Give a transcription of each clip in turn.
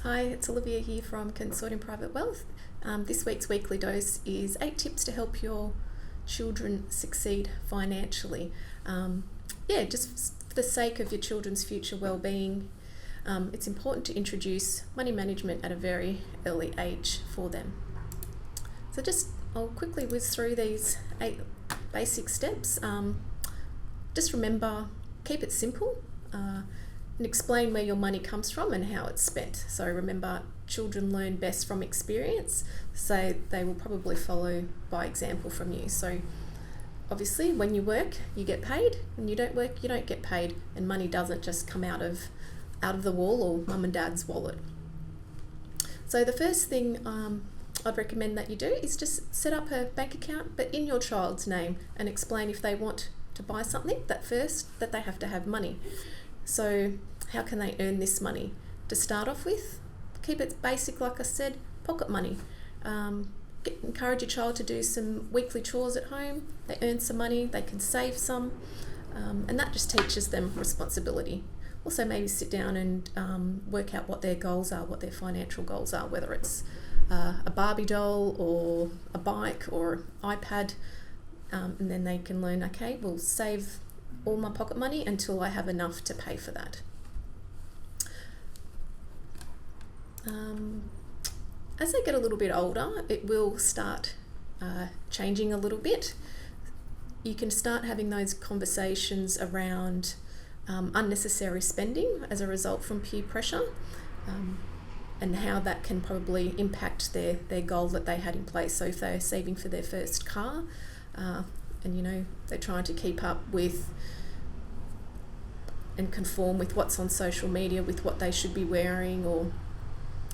Hi, it's Olivia here from Consortium Private Wealth. This week's weekly dose is 8 tips to help your children succeed financially. Just for the sake of your children's future well-being, it's important to introduce money management at a very early age for them. So I'll quickly whiz through these 8 basic steps. Just remember, keep it simple. And explain where your money comes from and how it's spent. So remember, children learn best from experience, so they will probably follow by example from you. So obviously when you work, you get paid. When you don't work, you don't get paid, and money doesn't just come out of the wall or mum and dad's wallet. So the first thing I'd recommend that you do is just set up a bank account, but in your child's name, and explain if they want to buy something that they have to have money. So how can they earn this money? To start off with, keep it basic, like I said, pocket money. Encourage your child to do some weekly chores at home. They earn some money, they can save some, and that just teaches them responsibility. Also maybe sit down and work out what their goals are, what their financial goals are, whether it's a Barbie doll or a bike or iPad, and then they can learn, okay, we'll save all my pocket money until I have enough to pay for that. As they get a little bit older, it will start changing a little bit. You can start having those conversations around unnecessary spending as a result from peer pressure, and how that can probably impact their goal that they had in place. So if they're saving for their first car, and they're trying to keep up with and conform with what's on social media, with what they should be wearing or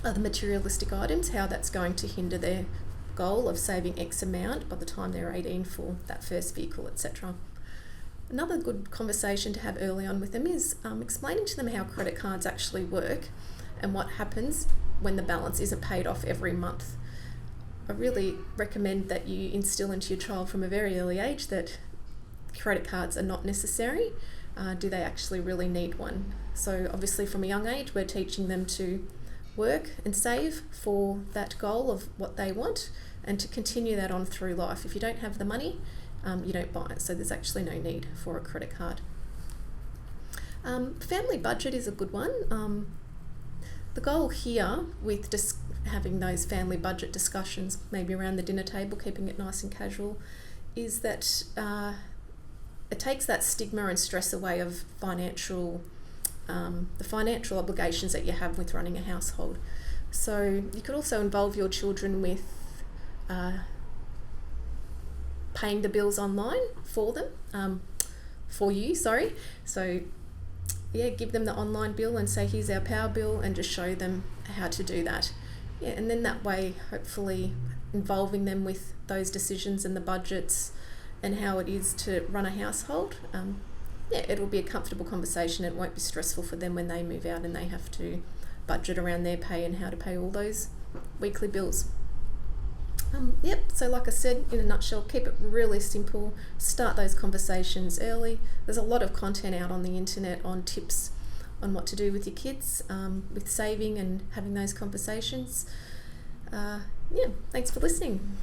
other materialistic items, how that's going to hinder their goal of saving X amount by the time they're 18 for that first vehicle, etc. Another good conversation to have early on with them is explaining to them how credit cards actually work and what happens when the balance isn't paid off every month. I really recommend that you instill into your child from a very early age that credit cards are not necessary. Do they actually really need one? So obviously from a young age, we're teaching them to work and save for that goal of what they want, and to continue that on through life. If you don't have the money, you don't buy it. So there's actually no need for a credit card. Family budget is a good one. The goal here with having those family budget discussions, maybe around the dinner table, keeping it nice and casual, is that it takes that stigma and stress away of the financial obligations that you have with running a household. So you could also involve your children with paying the bills online for you. So give them the online bill and say, here's our power bill, and just show them how to do that. And then that way, hopefully involving them with those decisions and the budgets and how it is to run a household, it'll be a comfortable conversation. It won't be stressful for them when they move out and they have to budget around their pay and how to pay all those weekly bills. So like I said, in a nutshell, keep it really simple. Start those conversations early. There's a lot of content out on the internet on tips on what to do with your kids, with saving and having those conversations. Thanks for listening.